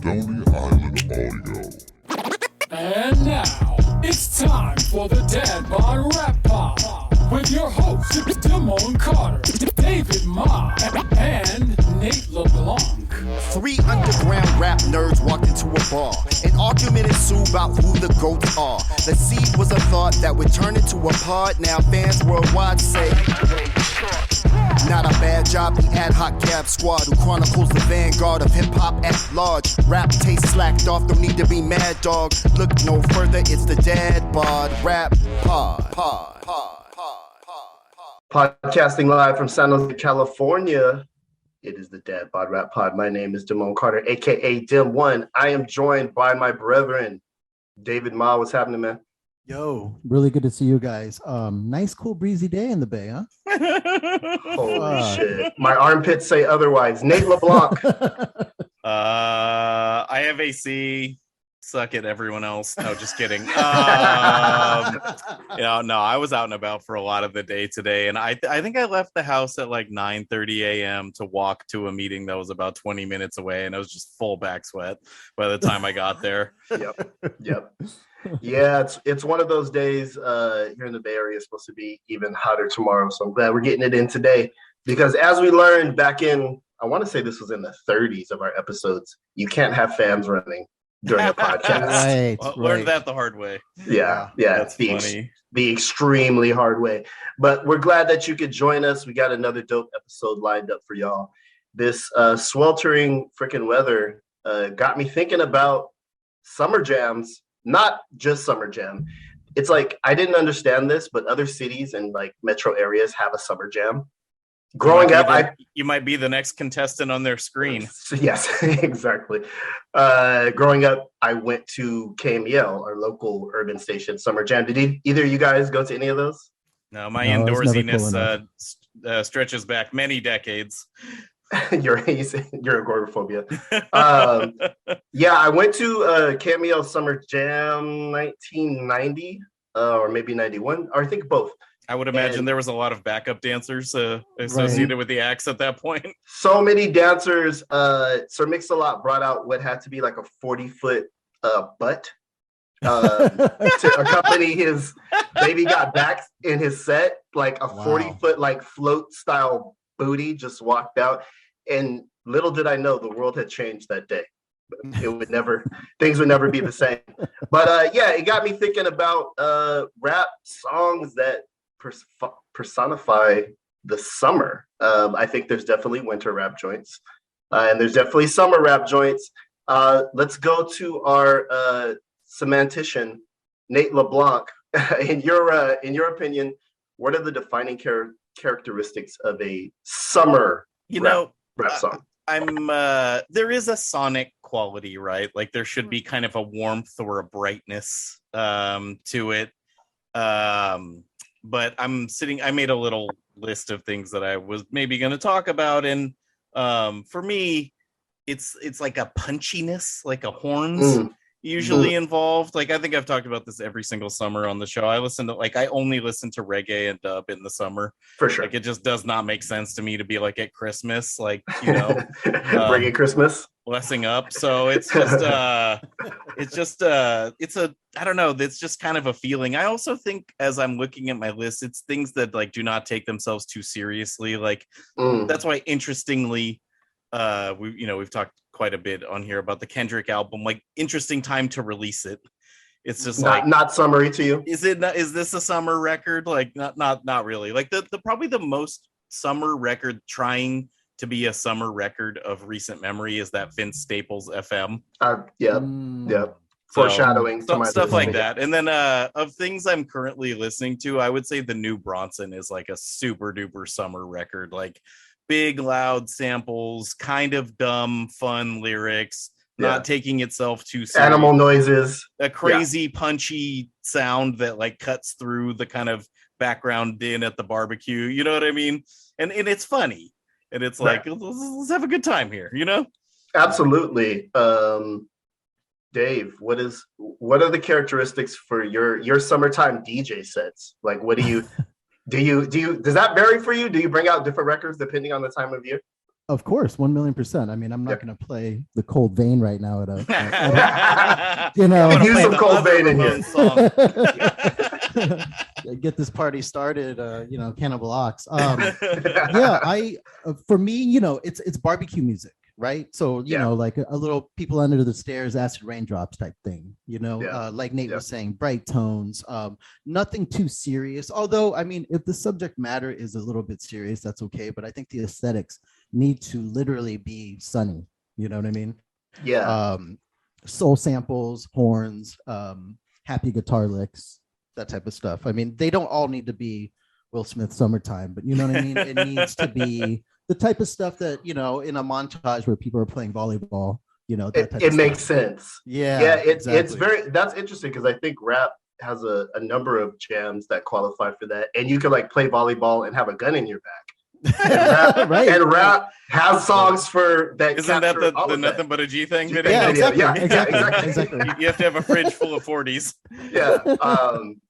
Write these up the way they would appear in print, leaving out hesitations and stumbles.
Lonely Island Audio. And now, it's time for the Bod Rap Pod with your hosts, Damone Carter, David Ma, and Nate LeBlanc. Three underground rap nerds walked into a bar. An argument ensued about who the GOATs are. The seed was a thought that would turn into a pod. Now fans worldwide say, not a bad job, the ad hoc cab squad who chronicles the vanguard of hip-hop at large. Rap taste slacked off, don't need to be mad, dog. Look no further, it's the Bod Rap Pod. Podcasting live from San Jose, California. It is the Bod Rap Pod. My name is Damone Carter, aka Dim1. I am joined by my brethren, David Ma. What's happening, man? Yo, really good to see you guys. Nice, cool, breezy day in the Bay, huh? Holy shit. My armpits say otherwise. Nate LeBlanc. I have AC. Suck it, everyone else. No, just kidding. No, I was out and about for a lot of the day today, and I think I left the house at like 9:30 a.m. to walk to a meeting that was about 20 minutes away, and I was just full back sweat by the time I got there. Yep. Yeah, it's one of those days here in the Bay Area. It's supposed to be even hotter tomorrow, so I'm glad we're getting it in today. Because as we learned back in, I want to say this was in the 30s of our episodes, you can't have fans running during a podcast. Right. Learned that the hard way. Yeah. That's funny. The extremely hard way. But we're glad that you could join us. We got another dope episode lined up for y'all. This sweltering freaking weather got me thinking about summer jams. Not just summer jam. It's like, I didn't understand this, but other cities and like metro areas have a summer jam. Growing up, you might be the next contestant on their screen. Yes, exactly. Growing up, I went to KMEL, our local urban station summer jam. Did either of you guys go to any of those? No, my indoorsiness stretches back many decades. You're agoraphobia. Yeah, I went to KMEL Summer Jam 1990 or maybe 91, or I think both. I would imagine there was a lot of backup dancers associated with the acts at that point. So many dancers. Sir Mix-a-Lot brought out what had to be like a 40-foot butt to accompany his Baby Got Back in his set. Like a 40-foot like float style booty just walked out. And little did I know the world had changed that day. Things would never be the same. But yeah, it got me thinking about rap songs that personify the summer. I think there's definitely winter rap joints, and there's definitely summer rap joints. Let's go to our semantician, Nate LeBlanc. In your opinion, what are the defining characteristics of a summer rap song? There is a sonic quality, right? Like there should be kind of a warmth or a brightness to it. But I made a little list of things that I was maybe going to talk about. And for me, it's like a punchiness, like a horns usually involved. Like, I think I've talked about this every single summer on the show. I only listen to reggae and dub in the summer. For sure. Like, it just does not make sense to me to be like at Christmas, like, you know, reggae Christmas. Blessing up. So it's just I don't know, it's just kind of a feeling. I also think as I'm looking at my list, it's things that like do not take themselves too seriously. Like that's why interestingly we've talked quite a bit on here about the Kendrick album, like interesting time to release it. It's just not summery to you. Is this a summer record? Like not really. Like the probably the most summer record trying to be a summer record of recent memory is that Vince Staples FM. Yeah. Foreshadowing stuff like that. And then of things I'm currently listening to, I would say the new Bronson is like a super duper summer record, like big loud samples, kind of dumb fun lyrics, not taking itself too seriously. Animal noises, a crazy punchy sound that like cuts through the kind of background din at the barbecue, you know what I mean? And it's funny, and it's like let's have a good time here, you know? Absolutely. Dave, what are the characteristics for your summertime DJ sets? Like, what do you does that vary for you? Do you bring out different records depending on the time of year? Of course, 1,000,000%. I mean, I'm not going to play the Cold Vein right now at you I'm know, gonna Use play some the Cold other Vein in here. Ramones song. get this party started. Cannibal Ox. For me, it's barbecue music, right? So like a little people under the stairs, acid raindrops type thing. Like Nate was saying, bright tones. Nothing too serious. Although, I mean, if the subject matter is a little bit serious, that's okay. But I think the aesthetics need to literally be sunny. You know what I mean? Yeah. Soul samples, horns, happy guitar licks, that type of stuff. I mean, they don't all need to be Will Smith Summertime, but you know what I mean? It needs to be the type of stuff that, in a montage where people are playing volleyball, that type it of makes stuff. sense. Yeah. It's that's interesting because I think rap has a number of jams that qualify for that. And you can like play volleyball and have a gun in your back. And rap has songs for that. Isn't that the Nothing But a G thing? Yeah, exactly. You have to have a fridge full of 40s. Yeah,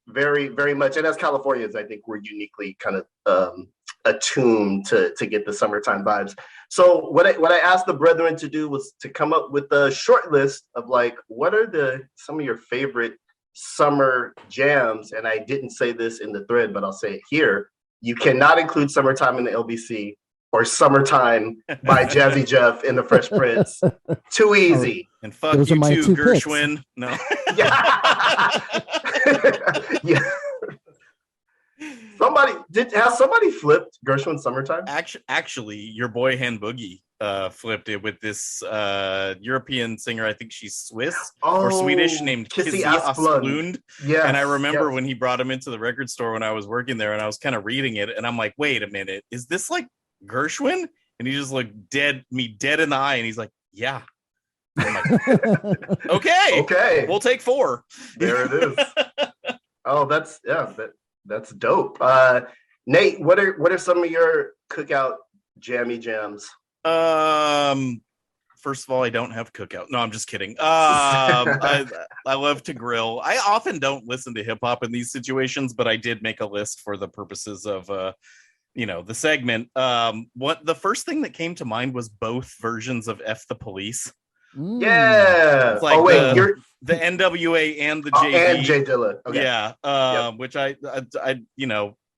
very, very much. And as Californians, I think we're uniquely kind of attuned to get the summertime vibes. So what I asked the brethren to do was to come up with a short list of like, what are some of your favorite summer jams? And I didn't say this in the thread, but I'll say it here. You cannot include Summertime in the LBC or Summertime by Jazzy Jeff in the Fresh Prince. Too easy. And fuck you too, Gershwin. Picks. No. Yeah. Has somebody flipped Gershwin Summertime? Actually, your boy Han Boogie flipped it with this European singer. I think she's Swiss or Swedish, named Kizzy Asplund. Yeah. And I remember when he brought him into the record store when I was working there, and I was kind of reading it, and I'm like, wait a minute, is this like Gershwin? And he just looked me dead in the eye, and he's like, yeah. I'm like, okay, we'll take 4. There it is. Oh, that's dope. Nate, what are some of your cookout jammy jams? First of all, I don't have cookout. No, I'm just kidding. I love to grill. I often don't listen to hip hop in these situations, but I did make a list for the purposes of the segment. What the first thing that came to mind was both versions of F the Police. Yeah. It's like you're the NWA and the JD. And J Dilla. Okay. Yeah. Which I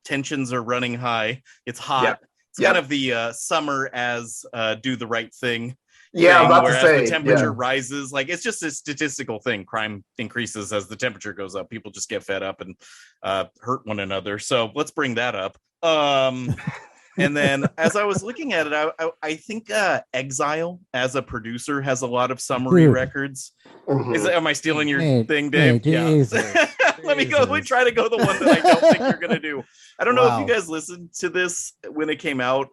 tensions are running high. It's hot. It's kind of the summer as do the right thing. Yeah, I'm about to say. The temperature rises. Like, it's just a statistical thing. Crime increases as the temperature goes up. People just get fed up and hurt one another. So let's bring that up. And then as I was looking at it, I think Exile as a producer has a lot of summary records. Mm-hmm. Am I stealing your thing, Dave? Yeah. Let me try to go the one that I don't think you're gonna do. I don't know if you guys listened to this when it came out.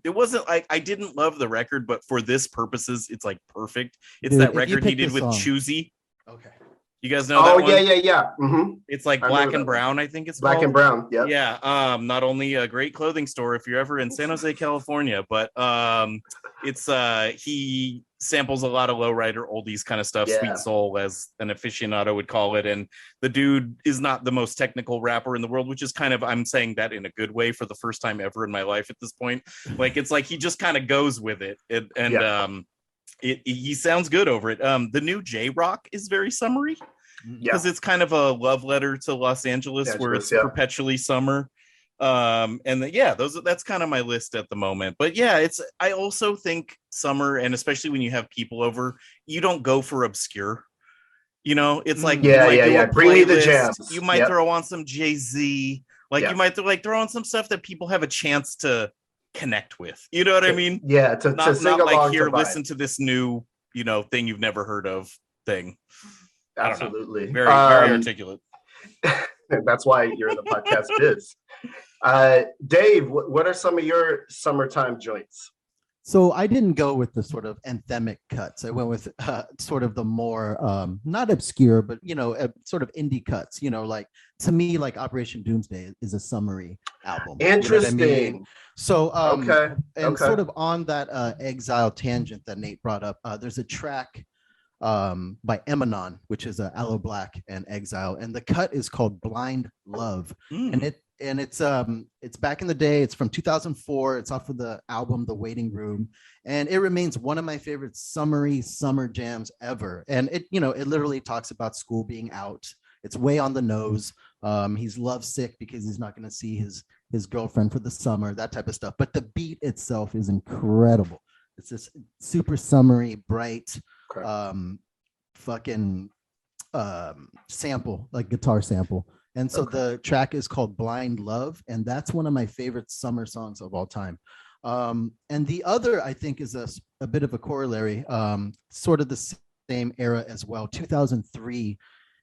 It wasn't like I didn't love the record, but for this purposes, it's like perfect. It's that record he did with Choosy. Okay. You guys know that one? Yeah. Mm-hmm. It's like Black and Brown, I think it's Black called. and Brown, yeah. Not only a great clothing store if you're ever in San Jose, California, but it's he samples a lot of lowrider oldies kind of stuff, sweet soul as an aficionado would call it. And the dude is not the most technical rapper in the world, which is kind of, I'm saying that in a good way for the first time ever in my life at this point. Like, it's like he just kind of goes with it. He sounds good over it. The new J-Rock is very summery because it's kind of a love letter to Los Angeles where it's perpetually summer. That's kind of my list at the moment. But I also think summer, and especially when you have people over, you don't go for obscure. It's like bring me the jams. You might throw on some Jay-Z, you might throw on some stuff that people have a chance to connect with. You know what I mean? Yeah, to sing along, like here, listen to this new, thing you've never heard of thing. Absolutely. Very, very articulate. That's why you're in the podcast biz. Dave, what are some of your summertime joints? So I didn't go with the sort of anthemic cuts. I went with sort of the more not obscure, but sort of indie cuts. Like, to me, like Operation Doomsday is a summary album. Interesting. You know what I mean? So sort of on that Exile tangent that Nate brought up, there's a track by Eminon, which is Aloe Black and Exile, and the cut is called Blind Love. And and it's back in the day. It's from 2004. It's off of the album The Waiting Room, and it remains one of my favorite summer jams ever. And it literally talks about school being out. It's way on the nose. He's lovesick because he's not going to see his girlfriend for the summer, that type of stuff. But the beat itself is incredible. It's this super summery, bright, fucking sample, like guitar sample. And so the track is called Blind Love, and that's one of my favorite summer songs of all time. And the other, I think, is a bit of a corollary, sort of the same era as well. 2003.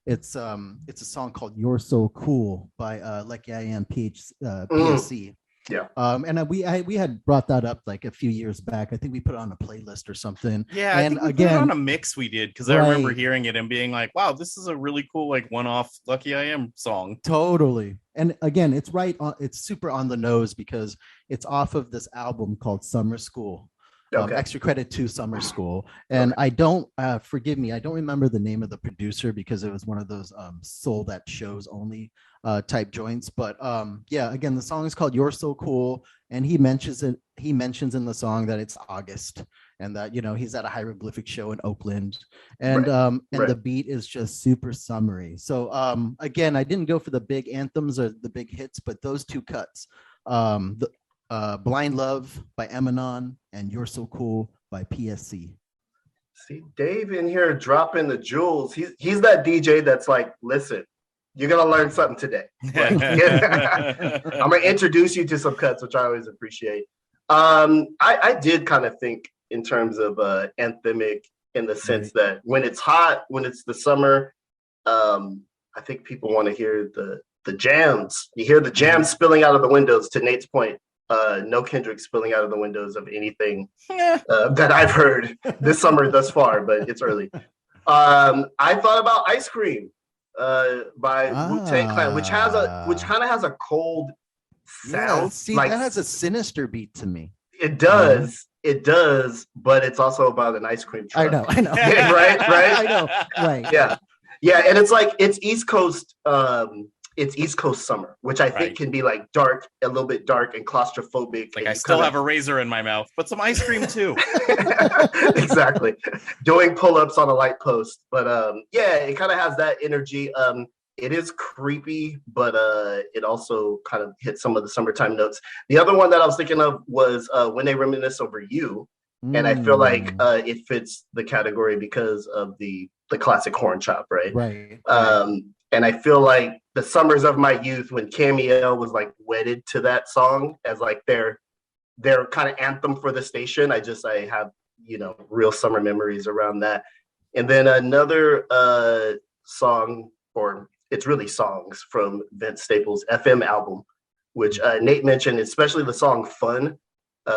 It's a song called "You're So Cool" by Lucky I Am PSC. Yeah. And we had brought that up like a few years back. I think we put it on a playlist or something. Yeah, and I think we put it on a mix we did, because I remember hearing it and being like, wow, this is a really cool like one-off Lucky I Am song. Totally. And again, it's super on the nose because it's off of this album called Summer School. Extra credit to Summer School. And I don't forgive me, I don't remember the name of the producer because it was one of those sold at shows only type joints. But yeah, again, the song is called You're So Cool, and he mentions in the song that it's August and that he's at a hieroglyphic show in Oakland, and the beat is just super summery. So again, I didn't go for the big anthems or the big hits, but those two cuts, Blind Love by Eminem and You're So Cool by PSC. See, Dave in here dropping the jewels. He's that DJ that's like, listen, you're gonna learn something today. I'm gonna introduce you to some cuts, which I always appreciate. I did kind of think in terms of anthemic, in the sense that when it's hot, when it's the summer, I think people want to hear the jams. You hear the jams spilling out of the windows, to Nate's point. No Kendrick spilling out of the windows of anything that I've heard this summer thus far, but it's early. I thought about Ice Cream by Wu-Tang Clan, which kind of has a cold sound. Yeah, see, like, that has a sinister beat to me. It does. It does, but it's also about an ice cream truck. I know. right? I know. Right. Yeah, and it's like it's East Coast summer, which I think can be like dark, a little bit dark and claustrophobic. Like, I still have a razor in my mouth, but some ice cream too. Exactly. Doing pull-ups on a light post. But yeah, it kind of has that energy. It is creepy, but it also kind of hits some of the summertime notes. The other one that I was thinking of was When They Reminisce Over You. And I feel like it fits the category because of the classic horn chop, right? Right. And I feel like the summers of my youth, when Camille was like wedded to that song as like their kind of anthem for the station, I have, real summer memories around that. And then another song, or it's really songs, from Vince Staples' FM album, which Nate mentioned, especially the song Fun,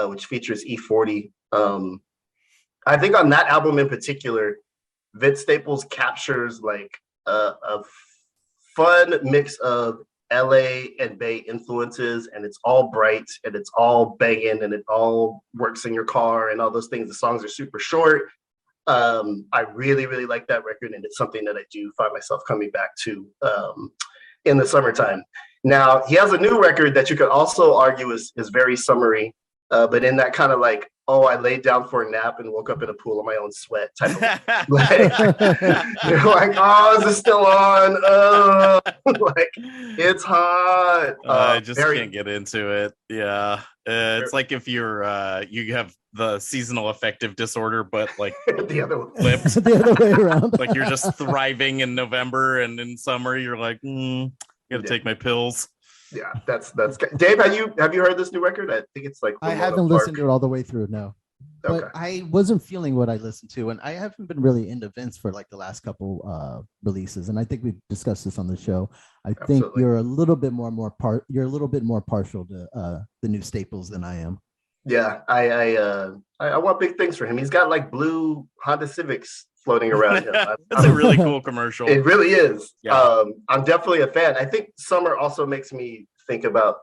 which features E40. I think on that album in particular, Vince Staples captures like a fun mix of LA and Bay influences, and it's all bright and it's all banging and it all works in your car and all those things. The songs are super short. I really, really like that record, and it's something that I do find myself coming back to in the summertime. Now, he has a new record that you could also argue is very summery, but in that kind of like, I laid down for a nap and woke up in a pool of my own sweat type of like, you're like, is this still on? Like, it's hot. I just can't get into it. Yeah. It's like if you're you have the seasonal affective disorder, but like the other way. Flipped. The other way around. Like you're just thriving in November, and in summer you're like, gotta take my pills. Yeah, that's Dave. Have you heard this new record? I think it's like I haven't listened to it all the way through. No, but I wasn't feeling what I listened to, and I haven't been really into Vince for like the last couple releases. And I think we've discussed this on the show. I think you're a little bit more partial to the new Staples than I am. Yeah, I want big things for him. He's got like blue Honda Civics floating around him. That's a really cool commercial. It really is. Yeah. I'm definitely a fan. I think summer also makes me think about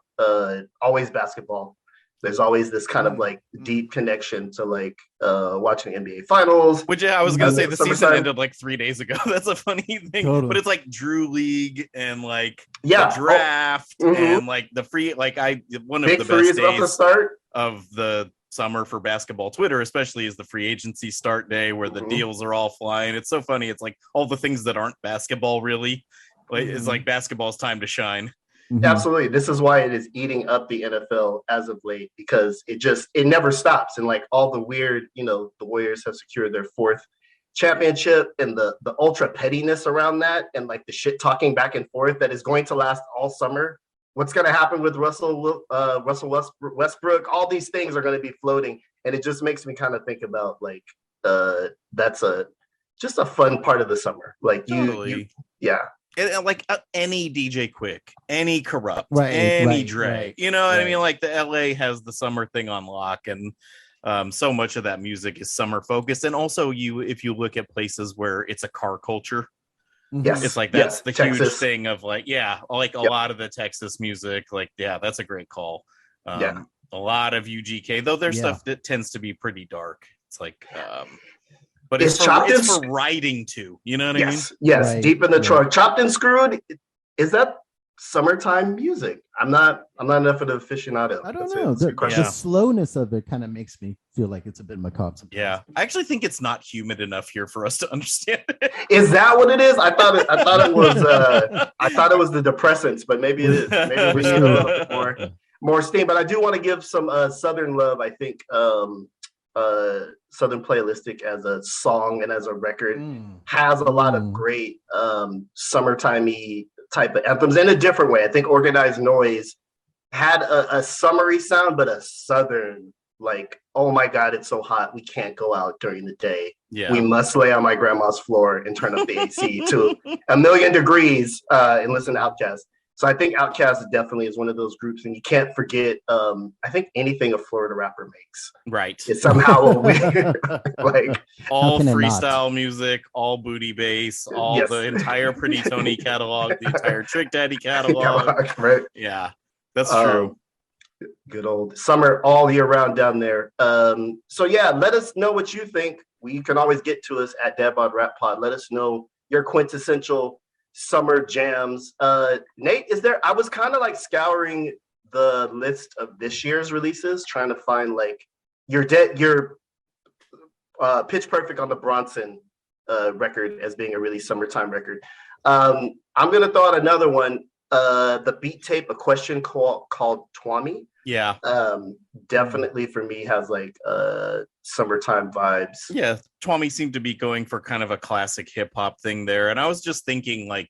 Always Basketball. There's always this kind of like deep connection to like watching NBA finals. Which I was gonna say the season summertime. ended like 3 days ago. That's a funny thing. Totally. But it's like Drew League and like Yeah. the draft and like the free one of Big the three best is about to days start. of the summer for basketball Twitter, especially is the free agency start day where the deals are all flying. It's so funny. It's like all the things that aren't basketball really. Like it's like basketball's time to shine. Absolutely. This is why it is eating up the NFL as of late, because it never stops. And like all the weird, the Warriors have secured their 4th championship, and the ultra pettiness around that, and like the shit talking back and forth that is going to last all summer. What's going to happen with Russell Westbrook? All these things are going to be floating, and it just makes me kind of think about like that's just a fun part of the summer. Like yeah. And like any DJ Quick, any Corrupt, Right, any Dre, right, you know what I mean? Like the LA has the summer thing on lock, and so much of that music is summer focused. And also if you look at places where it's a car culture, yes, it's like that's the Texas. huge thing of like, like a lot of the Texas music, like, that's a great call. A lot of UGK, though their stuff that tends to be pretty dark. It's like, but it's for riding too. You know what I mean? Yes, right, deep in the trunk. Chopped and Screwed, is that summertime music? I'm not enough of an aficionado. I don't know. The slowness of it kind of makes me feel like it's a bit macabre sometimes. Yeah, I actually think it's not humid enough here for us to understand it. Is that what it is? I thought it was the depressants, but maybe it is. Maybe we need a little bit more steam. But I do want to give some Southern love. I think Southern Playlistic as a song and as a record has a lot of great summertimey type of anthems in a different way. I think Organized Noise had a summery sound, but a Southern, like, oh my God, it's so hot, we can't go out during the day. Yeah. We must lay on my grandma's floor and turn up the AC to 1,000,000 degrees and listen to Outkast. So I think Outkast definitely is one of those groups, and you can't forget. I think anything a Florida rapper makes, right, is somehow a weird, like all freestyle music, all booty bass, all the entire Pretty Tony catalog, the entire Trick Daddy catalog. Right? Yeah, that's true. Good old summer all year round down there. So yeah, let us know what you think. You can always get to us at Bod Rap Pod. Let us know your quintessential summer jams. Nate, I was kind of like scouring the list of this year's releases, trying to find like your Pitch Perfect on the Bronson record as being a really summertime record. I'm gonna throw out another one, the beat tape, A Question called Twami. Yeah. Definitely for me has like summertime vibes. Yeah, Twami seemed to be going for kind of a classic hip hop thing there. And I was just thinking like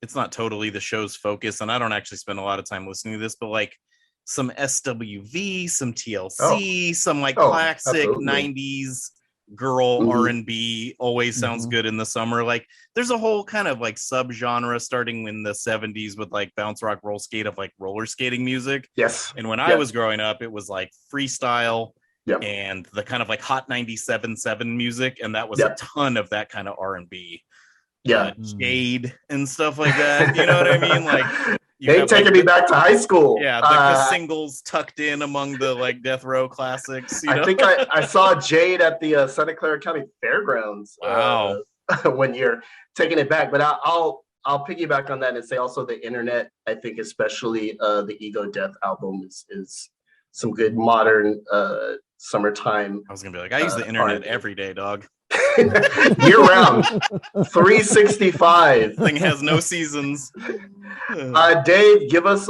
it's not totally the show's focus, and I don't actually spend a lot of time listening to this, but like some SWV, some TLC, some like classic absolutely. 90s girl R&B always sounds good in the summer. Like there's a whole kind of like subgenre starting in the 70s with like bounce rock roll skate of like roller skating music. Yes. And when I was growing up, it was like freestyle and the kind of like hot 97.7 music, and that was a ton of that kind of R&B. Jade and stuff like that. You know what I mean? Like they taking me back to high school. Yeah, the singles tucked in among the like death row classics. You know? I think I saw Jade at the Santa Clara County Fairgrounds. Wow. When you're taking it back, but I'll piggyback on that and say also the internet. I think especially the Ego Death album is some good modern summertime. I was gonna be like, I use the internet every day, dog. Year round, 365. Thing has no seasons. Dave, give us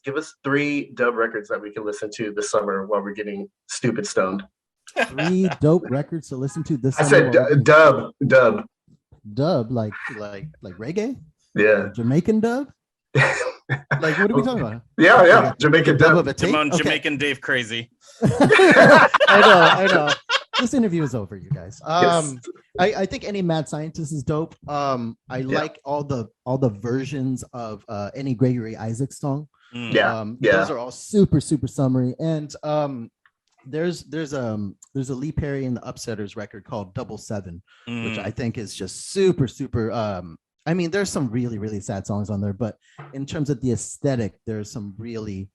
give us 3 dub records that we can listen to this summer while we're getting stupid stoned. 3 dope records to listen to this I summer. said dub like reggae. Yeah, Jamaican dub. Like what are we talking about? Yeah, Jamaican dub. Jamaican Dave crazy. I know. This interview is over, you guys. Yes. I think any mad scientist is dope. I like all the versions of any Gregory Isaacs song. Those are all super summery. And there's a Lee Perry and the Upsetters record called Double Seven, which I think is just super. I mean, there's some really sad songs on there, but in terms of the aesthetic, there's some really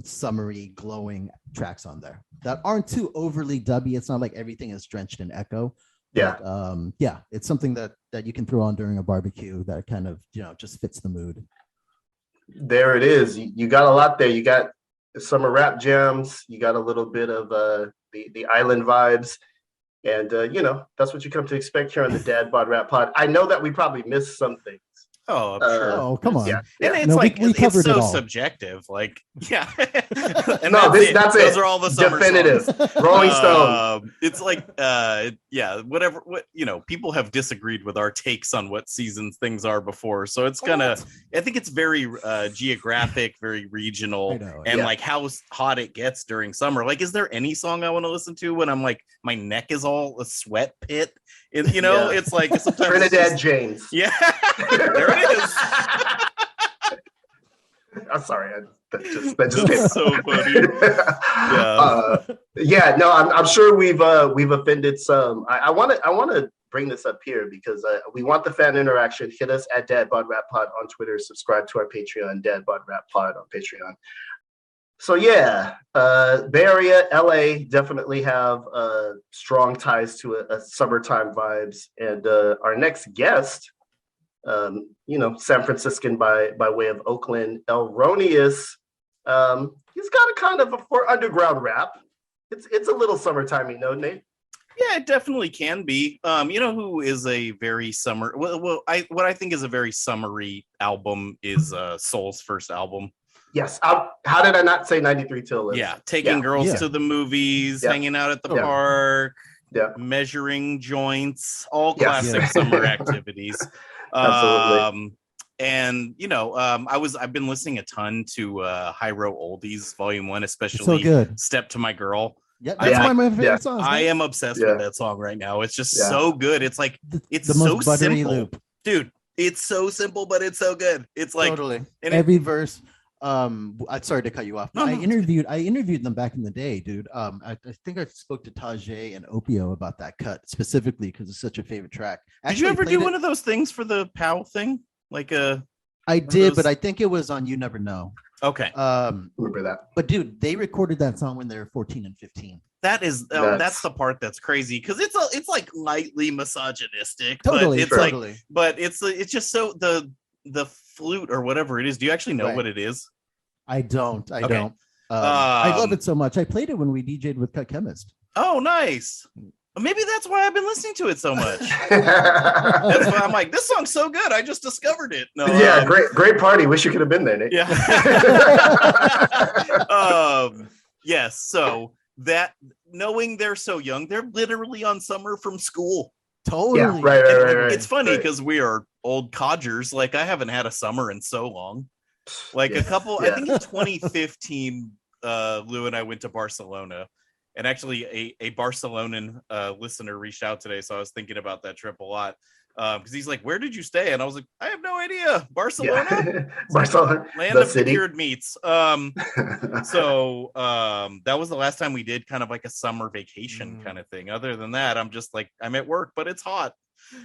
summery, glowing tracks on there that aren't too overly dubby. It's not like everything is drenched in echo. Yeah. But, yeah, it's something that you can throw on during a barbecue that kind of, just fits the mood. There it is. You got a lot there. You got summer rap jams. You got a little bit of the island vibes. And, that's what you come to expect here on the Dad Bod Rap Pod. I know that we probably missed some things. Oh, I'm sure. Oh, come on. Yeah. And it's No, like we it's covered it so all. subjective. Like, yeah. And No, that's it. Those are all the summer definitive. songs. Rolling Stone. It's like, whatever. People have disagreed with our takes on what seasons things are before. So it's I think it's very geographic, very regional, and like how hot it gets during summer. Like, is there any song I want to listen to when I'm like my neck is all a sweat pit? It's like sometimes Trinidad James. Yeah, there it is. I'm sorry, that just came That's so funny. Yeah. No, I'm sure we've offended some. I want to bring this up here because we want the fan interaction. Hit us at Dad Bod Rap Pod on Twitter. Subscribe to our Patreon, Dad Bod Rap Pod on Patreon. So yeah, Bay Area, LA definitely have strong ties to a summertime vibes. And our next guest, San Franciscan by way of Oakland, L Roneous, he's got a kind of for underground rap. It's a little summertimey, no, Nate? Yeah, it definitely can be. Who is a very summer? What I think is a very summery album is Soul's first album. Yes. How did I not say 93 Till? Yeah, taking girls to the movies, hanging out at the park, measuring joints, all classic summer activities. Absolutely. I've been listening a ton to Hyro Oldies Volume 1, especially so good. Step to My Girl. Yeah, that's one of my favorite songs. I am obsessed with that song right now. It's just so good. It's like it's the most so buttery simple. loop. Dude, it's so simple, but it's so good. It's like totally every verse. I'm sorry to cut you off. I interviewed them back in the day, dude. I think I spoke to Tajay and Opio about that cut specifically because it's such a favorite track. Did you ever do one of those things for the POW thing? Like I did, but I think it was on You Never Know. Okay. Remember that. But dude, they recorded that song when they were 14 and 15. That is that's the part that's crazy because it's like lightly misogynistic. Totally, but it's just so the flute or whatever it is. Do you actually know what it is? I don't. I love it so much. I played it when we DJ'd with Cut Chemist. Oh, nice. Maybe that's why I've been listening to it so much. That's why I'm like, this song's so good. I just discovered it. No, yeah, great party. Wish you could have been there, Nate. Yeah. Yes. So that knowing they're so young, they're literally on summer from school. Totally. Yeah, right. It's funny because we are old codgers. Like I haven't had a summer in so long. Like a couple, I think in 2015, Lou and I went to Barcelona. And actually, a Barcelonan listener reached out today, so I was thinking about that trip a lot. Because he's like, "Where did you stay?" And I was like, "I have no idea. Barcelona, Barcelona, land of cured meats." So that was the last time we did kind of like a summer vacation kind of thing. Other than that, I'm just like, I'm at work, but it's hot.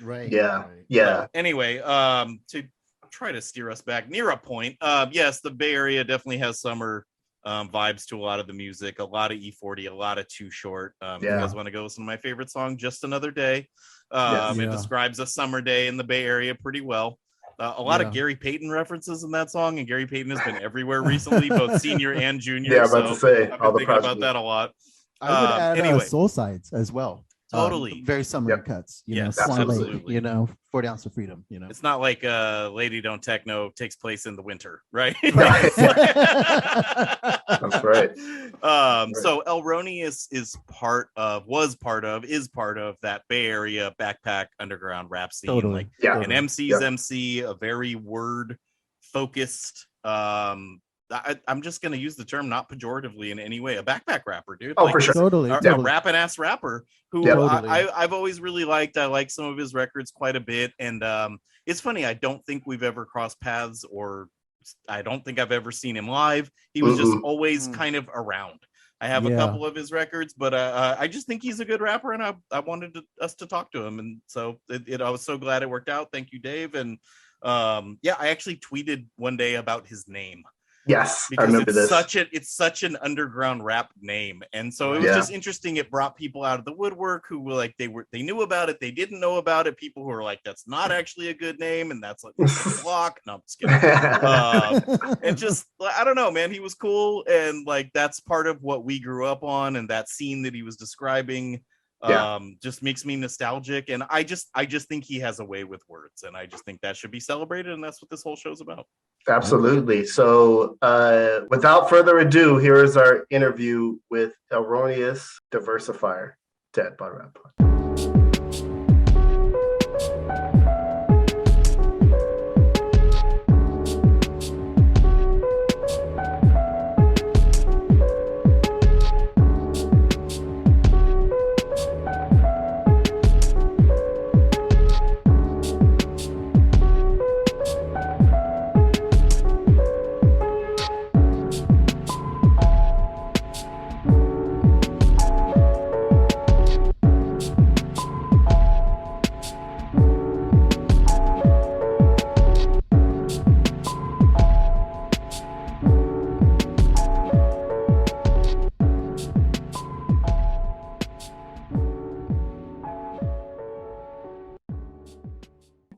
Right. Yeah. So, anyway, to try to steer us back near a point, yes, the Bay Area definitely has summer vibes to a lot of the music, a lot of E40, a lot of Too Short. You guys want to go listen to my favorite song, Just Another Day? It describes a summer day in the Bay Area pretty well. A lot of Gary Payton references in that song, and Gary Payton has been everywhere recently, both senior and junior. Yeah, I'm about to say, I've been thinking about that a lot. I would add anyway. Soul Sides as well. Totally. Very summery cuts. Yes, Swan Lake, absolutely. 40 Ounce of Freedom. It's not like Lady Don't Techno takes place in the winter, right? Right. That's right. So El Roneous is part of that Bay Area backpack underground rap scene. Totally. An MC's MC, a very word focused. I'm just going to use the term not pejoratively in any way. A backpack rapper, dude. Oh, for sure. Totally. A rapping ass rapper who I've always really liked. I like some of his records quite a bit. And it's funny. I don't think we've ever crossed paths, or I don't think I've ever seen him live. He was just always kind of around. I have a couple of his records, but I just think he's a good rapper, and I wanted us to talk to him. And so I was so glad it worked out. Thank you, Dave. And I actually tweeted one day about his name. Yes, I because remember this. it's such an underground rap name, and so it was just interesting. It brought people out of the woodwork who were like they knew about it, they didn't know about it. People who were like, that's not actually a good name, and that's like a block. No, I'm just kidding. And just I don't know, man. He was cool, and like that's part of what we grew up on, and that scene that he was describing just makes me nostalgic. And I just think he has a way with words, and I just think that should be celebrated, and that's what this whole show's about. Absolutely. So without further ado, here is our interview with L Roneous Da Versifier, Dead Bod Rap Pod.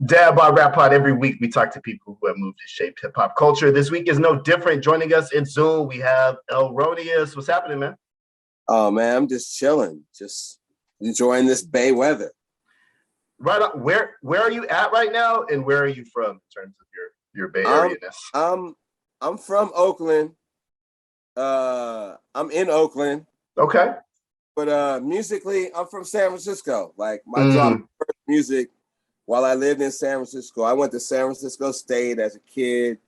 Dad Bod Rap Pod. Every week we talk to people who have moved and shaped hip hop culture. This week is no different. Joining us in Zoom, we have L Roneous. What's happening, man? Oh man, I'm just chilling, just enjoying this Bay weather. Right on. Where are you at right now, and where are you from in terms of your Bay Area-ness? I'm from Oakland. I'm in Oakland. Okay. But musically, I'm from San Francisco. Like my drop first music while I lived in San Francisco. I went to San Francisco State as a kid,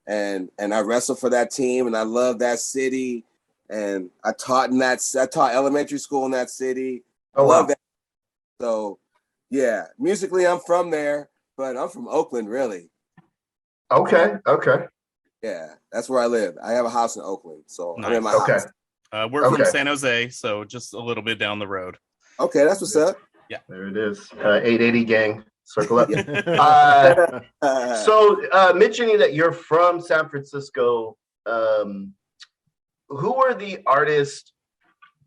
and I wrestled for that team, and I love that city. And I taught elementary school in that city. I love that. So yeah, musically I'm from there, but I'm from Oakland, really. Okay. Yeah, that's where I live. I have a house in Oakland, so Nice. I'm in my house. We're from San Jose, so just a little bit down the road. Okay, that's what's up. Yeah, there it is. 880 gang, circle up. So mentioning that you're from San Francisco, who were the artists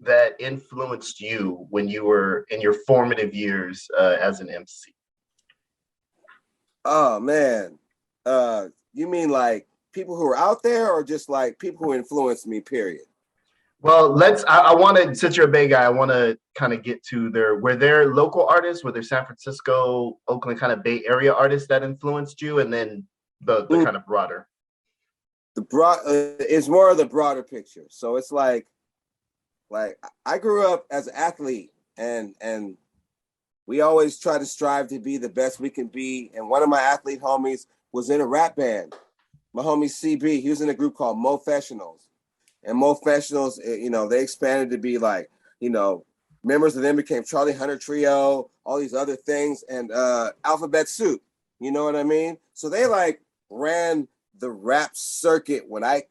that influenced you when you were in your formative years as an MC? Oh man, you mean like people who are out there, or just like people who influenced me? Period. Well, I want to, since you're a Bay guy, I want to kind of get to were there local artists, were there San Francisco, Oakland kind of Bay Area artists that influenced you, and then the kind of broader? It's more of the broader picture. So it's like I grew up as an athlete, and we always try to strive to be the best we can be. And one of my athlete homies was in a rap band. My homie CB, he was in a group called Mofessionals. And Mofessionals, they expanded to be like, members of them became Charlie Hunter Trio, all these other things, and Alphabet Soup. You know what I mean? So they like ran the rap circuit when I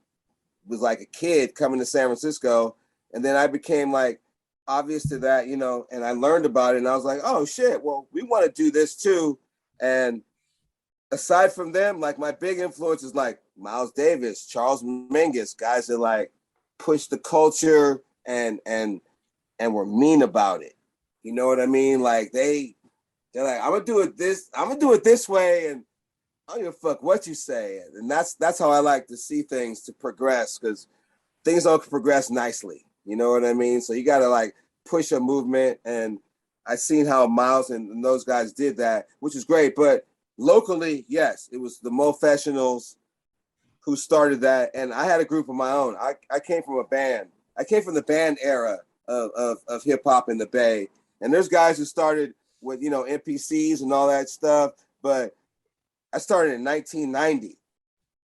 was like a kid coming to San Francisco. And then I became like obvious to that, and I learned about it, and I was like, oh shit, well, we want to do this too. And aside from them, like my big influence is like Miles Davis, Charles Mingus, guys that like push the culture and were mean about it. You know what I mean? Like they're like, I'm gonna do it this way, and I don't give a fuck what you say. And that's how I like to see things to progress, because things don't progress nicely. You know what I mean? So you gotta like push a movement, and I seen how Miles and those guys did that, which is great. But locally, yes, it was the Mofessionals who started that, and I had a group of my own. I came from a band. I came from the band era of hip hop in the Bay, and there's guys who started with NPCs and all that stuff, but I started in 1990.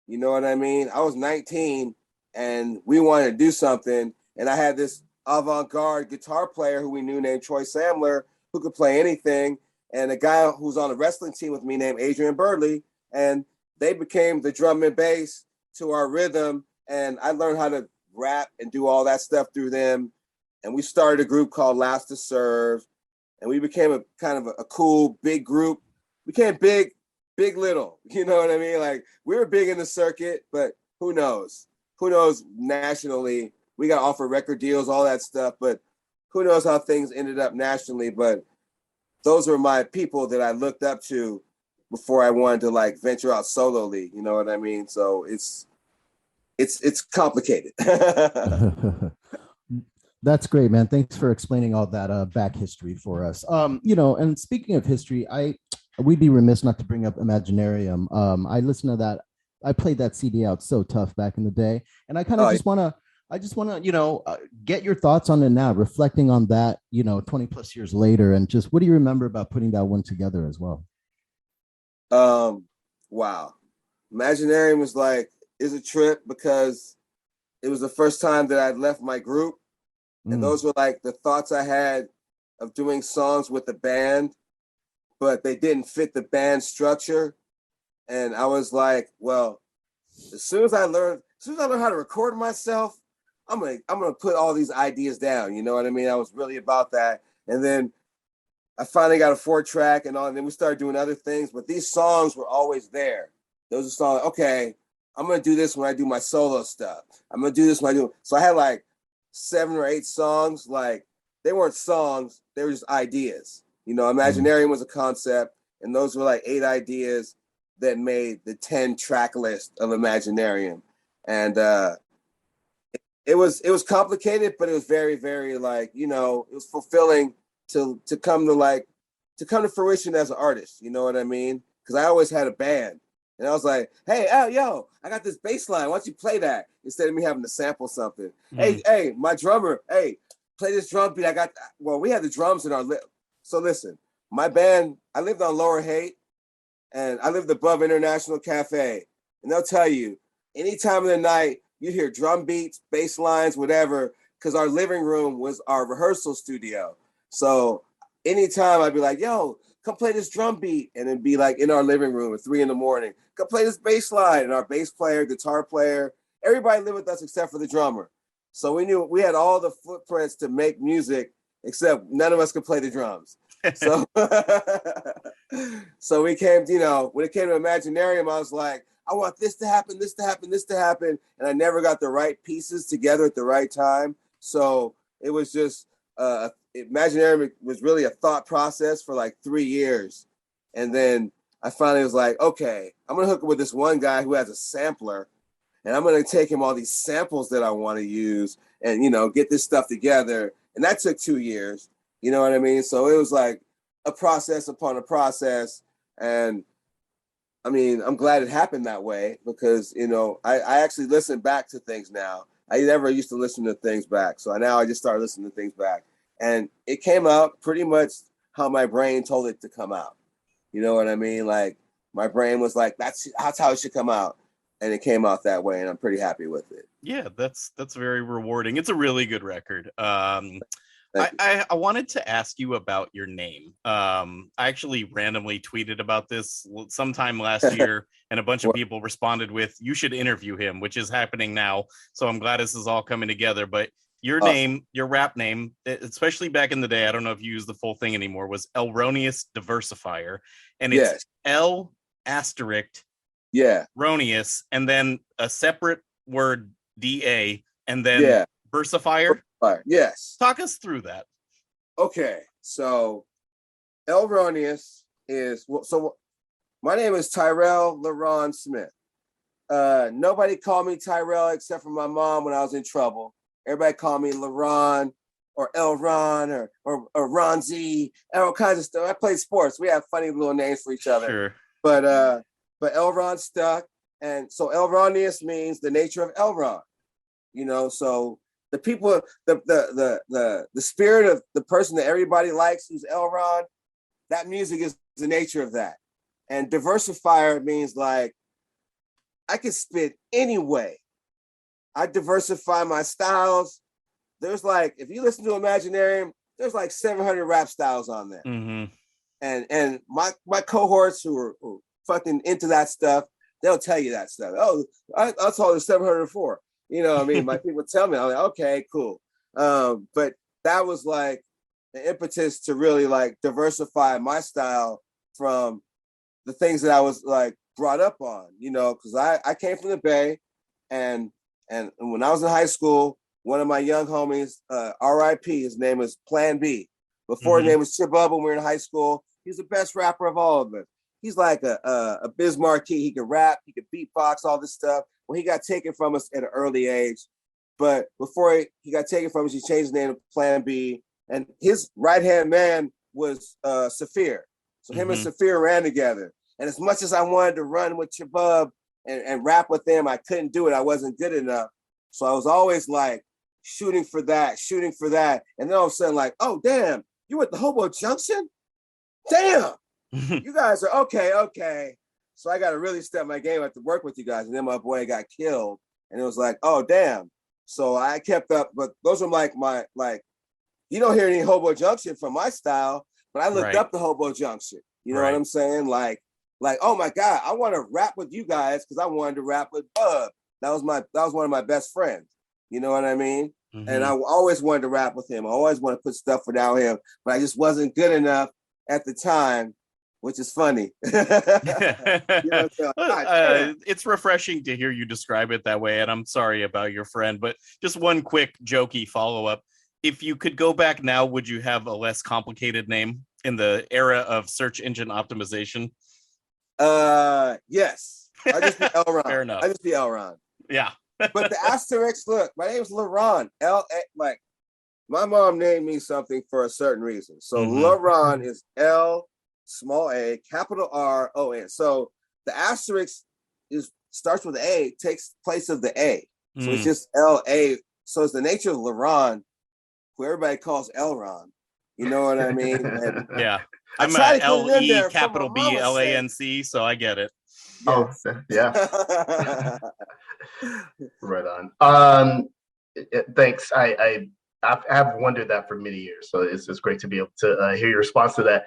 You know what I mean? I was 19, and we wanted to do something, and I had this avant-garde guitar player who we knew named Troy Samler, who could play anything, and a guy who's on a wrestling team with me named Adrian Birdley, and they became the drum and bass to our rhythm, and I learned how to rap and do all that stuff through them, and we started a group called Last to Serve, and we became a kind of a cool, big group. We became big little, you know what I mean? Like, we were big in the circuit, but who knows? Who knows nationally? We got offered record deals, all that stuff, but who knows how things ended up nationally. But those were my people that I looked up to before I wanted to like venture out solely. You know what I mean? So it's complicated. That's great, man. Thanks for explaining all that back history for us. And speaking of history, we'd be remiss not to bring up Imaginarium. I listened to that. I played that CD out so tough back in the day, and I kind of just want to, get your thoughts on it now, reflecting on that, 20 plus years later, and just what do you remember about putting that one together as well? Wow, Imaginarium is a trip because it was the first time that I'd left my group. And those were like the thoughts I had of doing songs with the band, but they didn't fit the band structure. And I was like, well, as soon as I learn how to record myself, I'm gonna put all these ideas down. You know what I mean? I was really about that. And then I finally got a 4-track and all, and then we started doing other things, but these songs were always there. Those are songs, okay, I'm gonna do this when I do my solo stuff. I'm gonna do this when I do. So I had like 7 or 8 songs. Like, they weren't songs, they were just ideas. Imaginarium was a concept, and those were like 8 ideas that made the 10-track list of Imaginarium. And it was complicated, but it was very, very it was fulfilling to come to fruition as an artist. You know what I mean? Because I always had a band. And I was like, hey, yo, I got this bass line. Why don't you play that? Instead of me having to sample something. Hey, my drummer, hey, play this drum beat. We had the drums in our So listen, my band, I lived on Lower Haight, and I lived above International Cafe. And they'll tell you, any time of the night, you hear drum beats, bass lines, whatever, because our living room was our rehearsal studio. So anytime I'd be like, yo, come play this drum beat, and it'd be like in our living room at 3 a.m. Come play this bass line, and our bass player, guitar player, everybody lived with us except for the drummer. So we knew we had all the footprints to make music, except none of us could play the drums. So, so we came, when it came to Imaginarium, I was like, I want this to happen, this to happen, this to happen, and I never got the right pieces together at the right time. So it was just Imaginarium was really a thought process for like 3 years. And then I finally was like, okay, I'm going to hook up with this one guy who has a sampler, and I'm going to take him all these samples that I want to use and, get this stuff together. And that took 2 years. You know what I mean? So it was like a process upon a process. And I mean, I'm glad it happened that way because, I actually listen back to things now. I never used to listen to things back. So now I just started listening to things back. And it came out pretty much how my brain told it to come out. You know what I mean? Like, my brain was like, that's how it should come out. And it came out that way, and I'm pretty happy with it. Yeah, that's very rewarding. It's a really good record. I wanted to ask you about your name. I actually randomly tweeted about this sometime last year, and a bunch of people responded with, you should interview him, which is happening now. So I'm glad this is all coming together. But your name, your rap name, especially back in the day, I don't know if you use the full thing anymore, was L Roneous Da Versifier. And it's L asterisk Roneous, and then a separate word DA, and then Versifier. Yes. Talk us through that. Okay, so L Roneous is my name is Tyrell LaRon Smith. Nobody called me Tyrell except for my mom when I was in trouble. Everybody called me LaRon or L Ron or Ron Z, all kinds of stuff. I played sports. We have funny little names for each other. Sure. But L Ron stuck, and so L Roneous means the nature of L Ron. So the people, the spirit of the person that everybody likes, who's L Ron, that music is the nature of that. And diversifier means like I can spit any way. I diversify my styles. There's like, if you listen to Imaginarium, there's like 700 rap styles on there. Mm-hmm. And my cohorts who are fucking into that stuff, they'll tell you that stuff. Oh, I saw the 704. You know what I mean? My people tell me, I'm like, okay, cool. But that was like the impetus to really like diversify my style from the things that I was like brought up on, because I came from the Bay. And when I was in high school, one of my young homies, R.I.P., his name is Plan B. Before his name was Chibub, when we were in high school, he's the best rapper of all of us. He's like a Biz Markie. He could rap, he could beatbox, all this stuff. Well, he got taken from us at an early age. But before he got taken from us, he changed his name to Plan B. And his right-hand man was Saphir. So him and Saphir ran together. And as much as I wanted to run with Chibub and rap with them, I couldn't do it. I wasn't good enough. So I was always like shooting for that. And then all of a sudden, like, oh, damn, you at the Hobo Junction? Damn, you guys are okay. So I got to really step my game up to work with you guys. And then my boy got killed. And it was like, oh, damn. So I kept up. But those are like you don't hear any Hobo Junction from my style, but I looked up the Hobo Junction. You know what I'm saying? Like, oh my God, I want to rap with you guys because I wanted to rap with Bub. That was one of my best friends. You know what I mean? And I always wanted to rap with him. I always wanted to put stuff without him, but I just wasn't good enough at the time, which is funny. You know, so, it's refreshing to hear you describe it that way, and I'm sorry about your friend, but just one quick jokey follow-up. If you could go back now, would you have a less complicated name in the era of search engine optimization? Yes. I just be L Ron. Fair enough. I just be L Ron. Yeah. But the asterisk, look, my name's LaRon. Like my mom named me something for a certain reason. So LaRon is L small a capital R-O-N. So the asterisk starts with A, takes place of the A. So it's just L-A. So it's the nature of LaRon, who everybody calls Elron. You know what I mean? And yeah. I'm a L-E capital B-L-A-N-C, so I get it. Yes. Oh, yeah. Right on. Thanks. I have wondered that for many years, so it's great to be able to hear your response to that.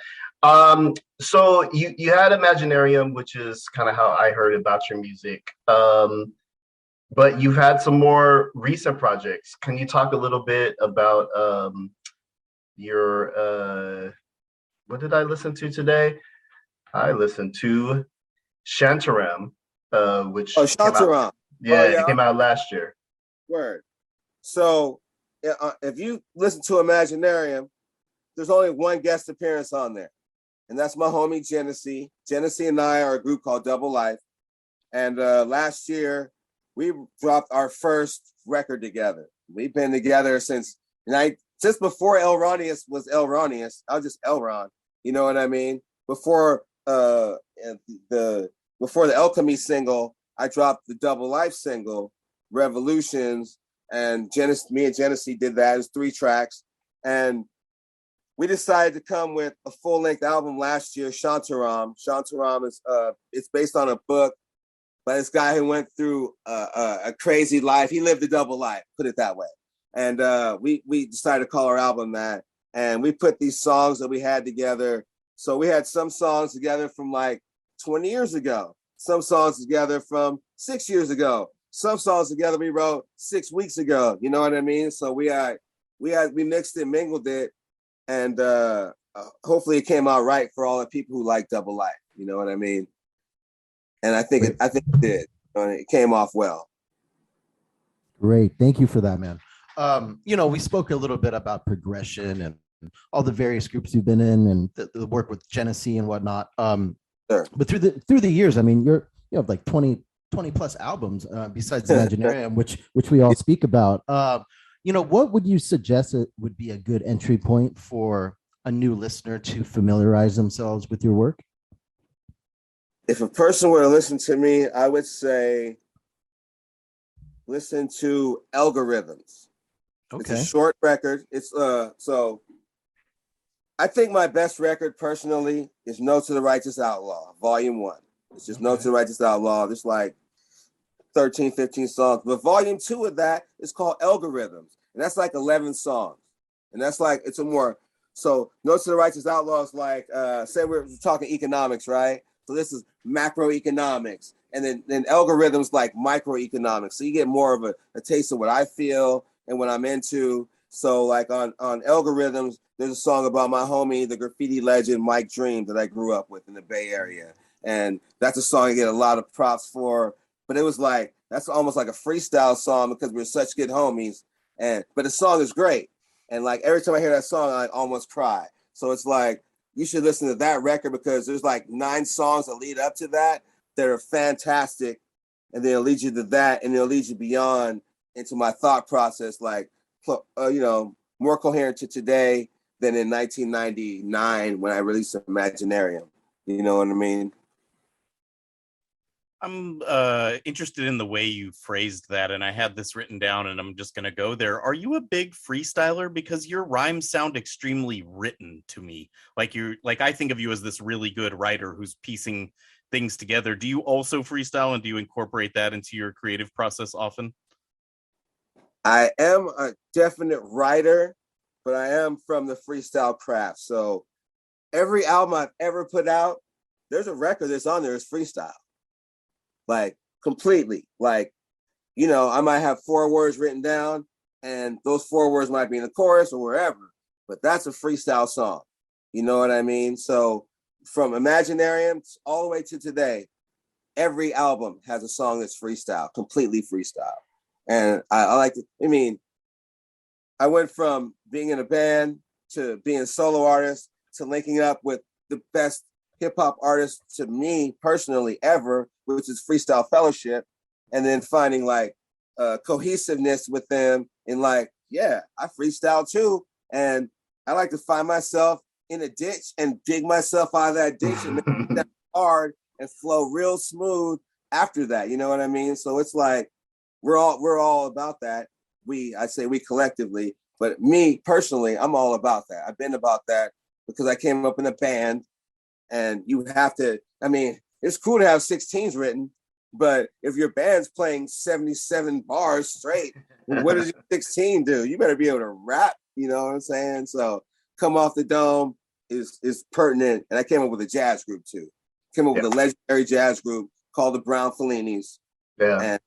So you had Imaginarium, which is kind of how I heard about your music. But you've had some more recent projects. Can you talk a little bit about your what did I listen to today? I listened to Shantaram, which Shantaram. It came out last year. Word. So if you listen to Imaginarium, there's only one guest appearance on there, and that's my homie Genesee. Genesee and I are a group called Double Life, and last year we dropped our first record together. We've been together since before L Roneous was L Roneous. I was just L Ron. You know what I mean? Before the Alchemy single, I dropped the Double Life single, Revolutions, and me and Genesee did that. It was 3 tracks, and we decided to come with a full-length album last year, Shantaram. Shantaram is it's based on a book by this guy who went through a crazy life. He lived a double life, put it that way. And we decided to call our album that. And we put these songs that we had together. So we had some songs together from like 20 years ago, some songs together from 6 years ago, some songs together we wrote 6 weeks ago. You know what I mean? So we mixed it, mingled it, and hopefully it came out right for all the people who like double life. You know what I mean? And I think it did. It came off well. Great. Thank you for that, man. We spoke a little bit about progression and all the various groups you've been in and the work with Genesee and whatnot. Sure. But through the years, I mean, you have like 20 plus albums besides Imaginarium, which we all speak about. What would you suggest would be a good entry point for a new listener to familiarize themselves with your work? If a person were to listen to me, I would say listen to Algorithms. Okay. It's a short record. It's so I think my best record personally is Notes of the Righteous Outlaw, Volume 1. It's just Notes of the Righteous Outlaw. There's like 13, 15 songs. But Volume 2 of that is called Algorithms. And that's like 11 songs. And that's like, it's a more, so Notes of the Righteous Outlaw is like, say we're talking economics, right? So this is macroeconomics. And then Algorithms like microeconomics. So you get more of a taste of what I feel and what I'm into. So like on Algorithms, there's a song about my homie, the graffiti legend, Mike Dream, that I grew up with in the Bay Area. And that's a song I get a lot of props for. But it was like that's almost like a freestyle song because we're such good homies. But the song is great. And like every time I hear that song, I almost cry. So it's like, you should listen to that record because there's like 9 songs that lead up to that are fantastic. And they'll lead you to that, and they'll lead you beyond into my thought process, like, more coherent to today than in 1999 when I released Imaginarium. You know what I mean? I'm interested in the way you phrased that, and I had this written down, and I'm just going to go there. Are you a big freestyler? Because your rhymes sound extremely written to me. Like I think of you as this really good writer who's piecing things together. Do you also freestyle, and do you incorporate that into your creative process often? I am a definite writer, but I am from the freestyle craft. So every album I've ever put out, there's a record that's on there is freestyle. Like completely. Like, I might have 4 words written down and those 4 words might be in the chorus or wherever, but that's a freestyle song. You know what I mean? So from Imaginarium all the way to today, every album has a song that's freestyle, completely freestyle. And I like it. I mean, I went from being in a band to being a solo artist to linking up with the best hip hop artist to me personally ever, which is Freestyle Fellowship, and then finding like cohesiveness with them and like, yeah, I freestyle too. And I like to find myself in a ditch and dig myself out of that ditch and make that hard and flow real smooth after that. You know what I mean? So it's like, we're all about that. I say we collectively, but me personally, I'm all about that. I've been about that because I came up in a band. And you have to, I mean, it's cool to have 16s written, but if your band's playing 77 bars straight, what does your 16 do? You better be able to rap, you know what I'm saying? So Come Off the Dome is pertinent. And I came up with a jazz group too. Came up with a legendary jazz group called the Brown Fellinis. Yeah.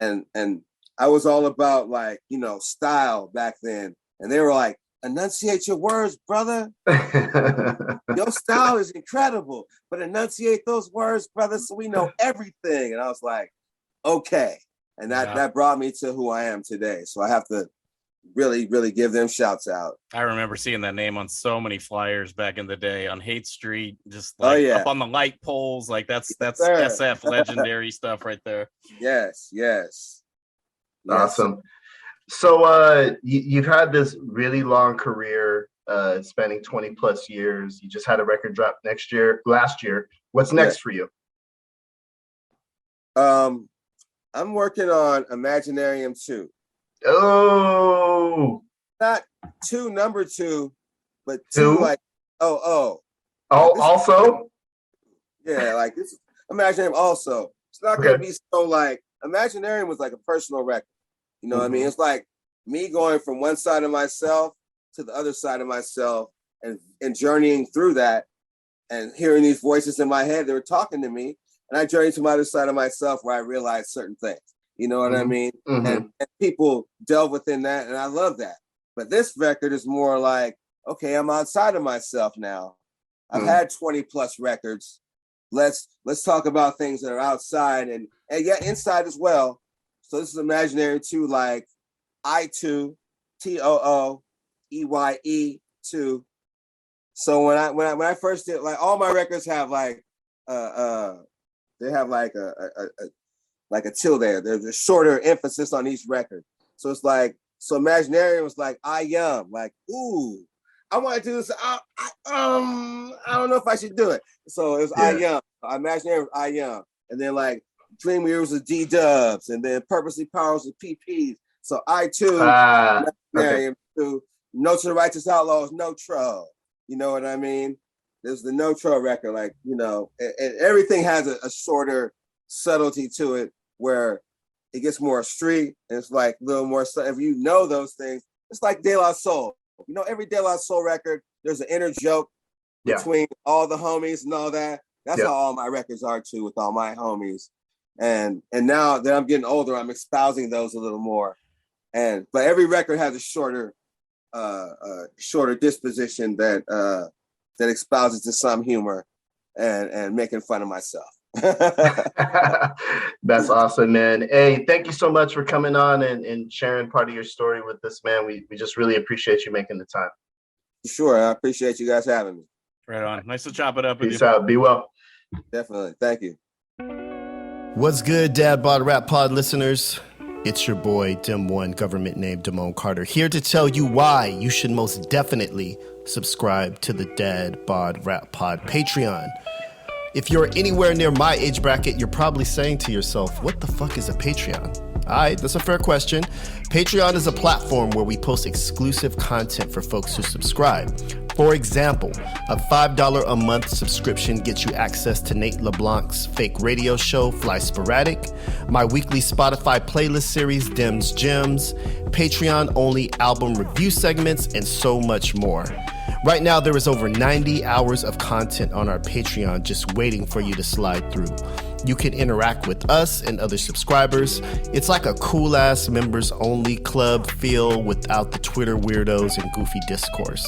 And I was all about like, style back then. And they were like, enunciate your words, brother. Your style is incredible, but enunciate those words, brother, so we know everything. And I was like, okay. And that brought me to who I am today. So I have to really, really give them shouts out. I remember seeing that name on so many flyers back in the day on Haight Street, just like up on the light poles. Like that's SF legendary stuff right there. Yes. Awesome. So you've had this really long career, spanning 20 plus years. You just had a record drop last year. What's next for you? I'm working on Imaginarium 2. Oh, not 2 number 2, but 2 like also? Yeah, like this Imaginarium also. It's not gonna be so like Imaginarium was like a personal record. You know what I mean? It's like me going from one side of myself to the other side of myself and journeying through that and hearing these voices in my head that were talking to me. And I journeyed to my other side of myself where I realized certain things. You know what I mean? And people delve within that. And I love that. But this record is more like, okay, I'm outside of myself now. I've had 20 plus records. Let's talk about things that are outside and yet inside as well. So this is Imaginary 2, like I2, TOOEYE 2. So when I first did, like all my records have like they have like a till there. There's a shorter emphasis on each record. So it's like, so Imaginary was like I am, like, ooh, I want to do this. I don't know if I should do it. So it was I am. Imaginary was I am. And then like Dreamweaver was the D-dubs, and then Purposely Powers was PPs. So I too, Imaginary too. No to the Righteous Outlaws, Notro. You know what I mean? There's the Notro record, like, and everything has a shorter subtlety to it where it gets more street, and it's like a little more, if you know those things, it's like De La Soul. Every De La Soul record, there's an inner joke between all the homies and all that. That's how all my records are too, with all my homies. And now that I'm getting older, I'm espousing those a little more. But every record has a shorter disposition that espouses to some humor and making fun of myself. That's awesome, man. Hey, thank you so much for coming on and sharing part of your story with us, man. We just really appreciate you making the time. Sure. I appreciate you guys having me. Right on. Nice to chop it up with you. Peace out. Be well. Definitely. Thank you. What's good, Dad Bod Rap Pod listeners? It's your boy, Dim One, government name Damone Carter, here to tell you why you should most definitely subscribe to the Dad Bod Rap Pod Patreon. If you're anywhere near my age bracket, you're probably saying to yourself, what the fuck is a Patreon? All right, that's a fair question. Patreon is a platform where we post exclusive content for folks who subscribe. For example, a $5 a month subscription gets you access to Nate LeBlanc's fake radio show, Fly Sporadic, my weekly Spotify playlist series, Dim's Gems, Patreon-only album review segments, and so much more. Right now, there is over 90 hours of content on our Patreon just waiting for you to slide through. You can interact with us and other subscribers. It's like a cool-ass members-only club feel without the Twitter weirdos and goofy discourse.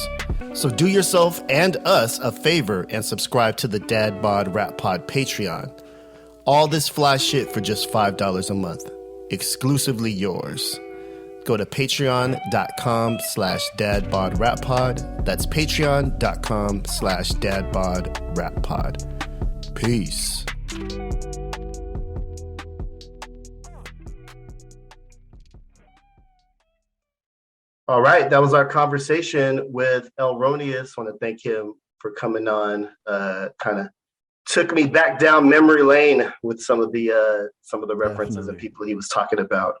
So do yourself and us a favor and subscribe to the Dad Bod Rap Pod Patreon. All this fly shit for just $5 a month. Exclusively yours. Go to patreon.com/dadbodrappod. That's patreon.com/dadbodrappod. Peace. All right, that was our conversation with L Roneous. I want to thank him for coming on. Kind of took me back down memory lane with some of the references and people he was talking about.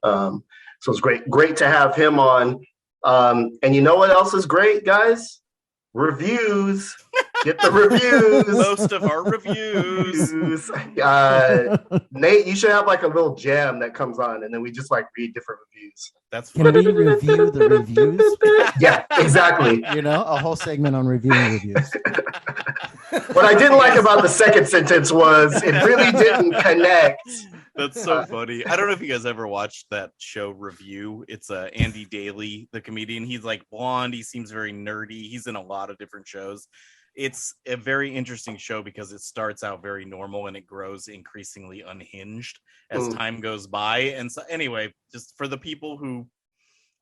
So it's great to have him on. And you know what else is great, guys? Reviews. Get the reviews. Most of our reviews. Nate, you should have like a little jam that comes on, and then we just like read different reviews. That's Can we review the reviews? Yeah, exactly. You know, a whole segment on reviewing reviews. What I didn't like about the second sentence was it really didn't connect. That's so funny. I don't know if you guys ever watched that show Review. It's Andy Daly, the comedian. He's like blonde. He seems very nerdy. He's in a lot of different shows. It's a very interesting show because it starts out very normal and it grows increasingly unhinged as time goes by. And so anyway, just for the people who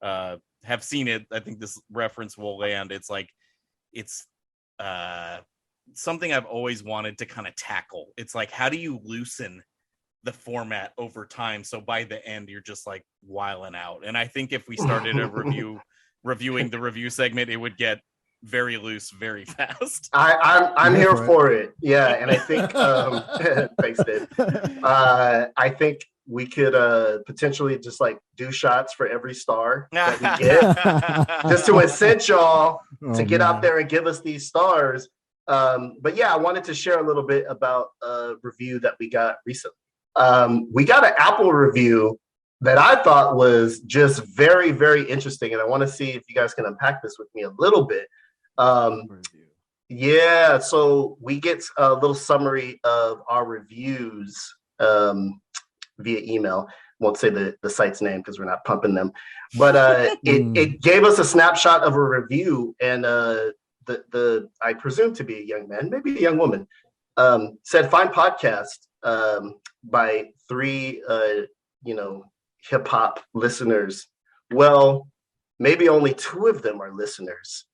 have seen it, I think this reference will land. It's like, it's something I've always wanted to kind of tackle. It's like, how do you loosen the format over time so by the end you're just like wiling out? And I think if we started a reviewing the review segment, it would get very loose very fast. I'm here for it. Yeah, and I think thanks, Dave. I think we could potentially just like do shots for every star that we get, just to incent y'all to get out there and give us these stars. But yeah, I wanted to share a little bit about a review that we got recently. We got an Apple review that I thought was just very, very interesting. And I want to see if you guys can unpack this with me a little bit. Yeah, so we get a little summary of our reviews via email. Won't say the site's name because we're not pumping them. But it gave us a snapshot of a review. And the I presume to be a young man, maybe a young woman, said, "Fine podcast by three hip hop listeners. Well, maybe only two of them are listeners."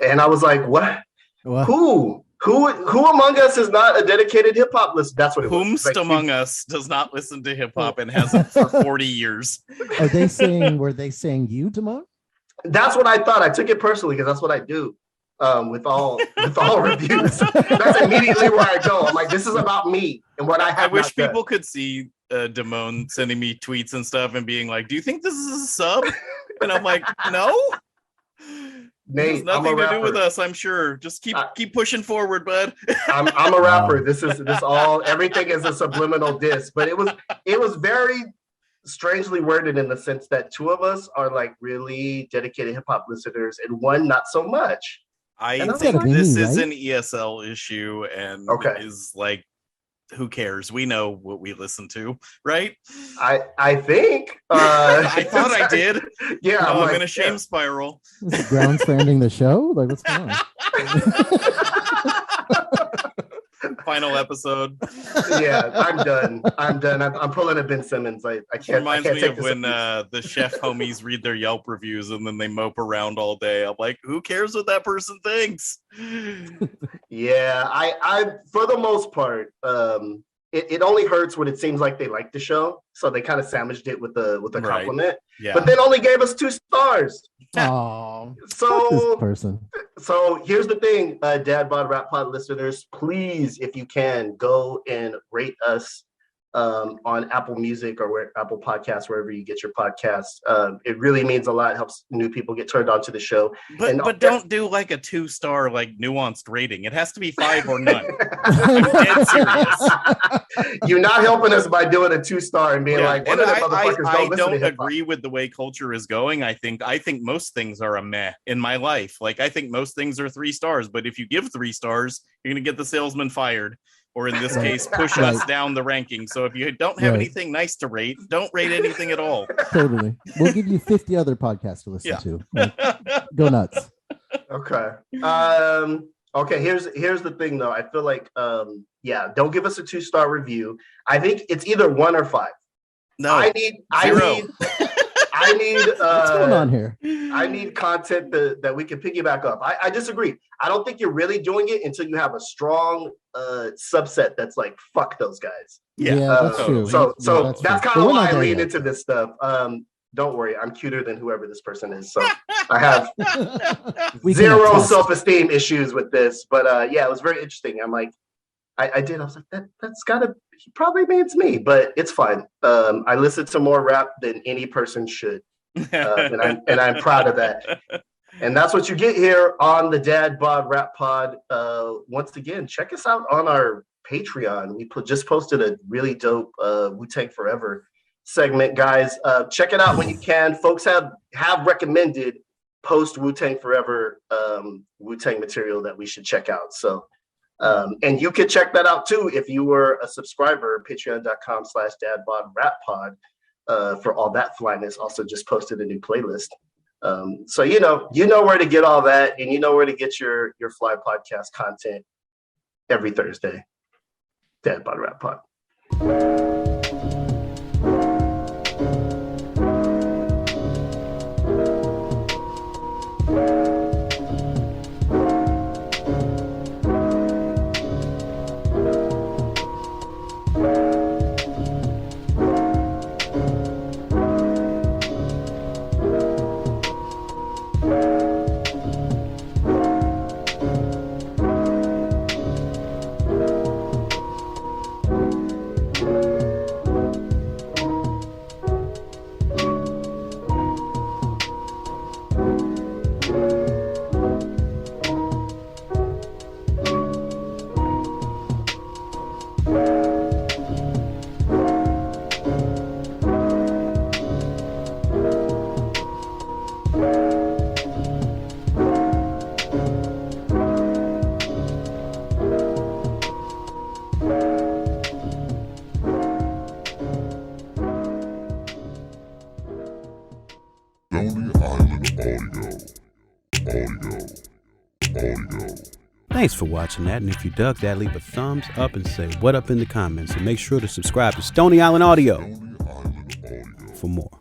And I was like, "What? Who among us is not a dedicated hip hop listener?" That's what it was. Whomst among us does not listen to hip hop and hasn't for 40 years. Were they saying you, Damone? That's what I thought. I took it personally because that's what I do with all reviews. That's immediately where I go. I'm like, this is about me and what I have. I wish people could see Damone sending me tweets and stuff and being like, "Do you think this is a sub?" And I'm like, "No." Nate, it has nothing to do with us, I'm sure. Just keep pushing forward, bud. I'm a rapper. Everything is a subliminal diss, but it was very strangely worded in the sense that two of us are like really dedicated hip hop listeners and one not so much. I think this is an ESL issue and is like, who cares? We know what we listen to, right? I think. I thought I did. Yeah. I'm in a shame spiral. Is it grounds for ending the show? Like, what's going on? final episode. Yeah, I'm done. I'm pulling a Ben Simmons. I can't. Reminds I can't me take of this when abuse. the chef homies read their Yelp reviews and then they mope around all day. I'm like, who cares what that person thinks? Yeah, I for the most part, it only hurts when it seems like they like the show, so they kind of sandwiched it with a Right. compliment. Yeah. But then only gave us 2 stars. Oh, So this person. So here's the thing, Dad Bod Rap Pod listeners, please, if you can, go and rate us on Apple Music or Apple Podcasts, wherever you get your podcasts. It really means a lot. It helps new people get turned on to the show. But don't do like a 2-star like nuanced rating. It has to be 5 or none. I'm dead serious. You're not helping us by doing a 2-star and being like, what and are the motherfuckers I don't listen to don't hip-hop? agree with the way culture is going. I think most things are a meh in my life. Like I think most things are 3 stars, but if you give 3 stars, you're gonna get the salesman fired, or in this case, push us down the ranking. So if you don't have anything nice to rate, don't rate anything at all. Totally. We'll give you 50 other podcasts to listen to. Like, go nuts. Okay. Okay, here's the thing though. I feel like don't give us a 2-star review. I think it's either 1 or 5. No. I need 0. What's going on here? I need content that we can piggyback up. I disagree. I don't think you're really doing it until you have a strong subset that's like, fuck those guys. Yeah, that's true. So that's kind of why I lean yet. into this stuff. Don't worry, I'm cuter than whoever this person is. So I have zero self-esteem issues with this. But yeah, it was very interesting. I'm like, I was like, that's gotta, he probably means me, but it's fine. I listen to more rap than any person should. And I'm proud of that. And that's what you get here on the Dad Bod Rap Pod. Once again, check us out on our Patreon. We just posted a really dope Wu-Tang Forever segment, guys. Check it out when you can. Folks have recommended post Wu-Tang Forever Wu-Tang material that we should check out. So and you can check that out too if you were a subscriber, patreon.com/dadbodrappod for all that flyness. Also just posted a new playlist. So you know where to get all that, and you know where to get your fly podcast content every Thursday. Dad Bod Rap Pod. Thanks for watching that, and if you dug that, leave a thumbs up and say what up in the comments, and make sure to subscribe to Stony Island Audio for more.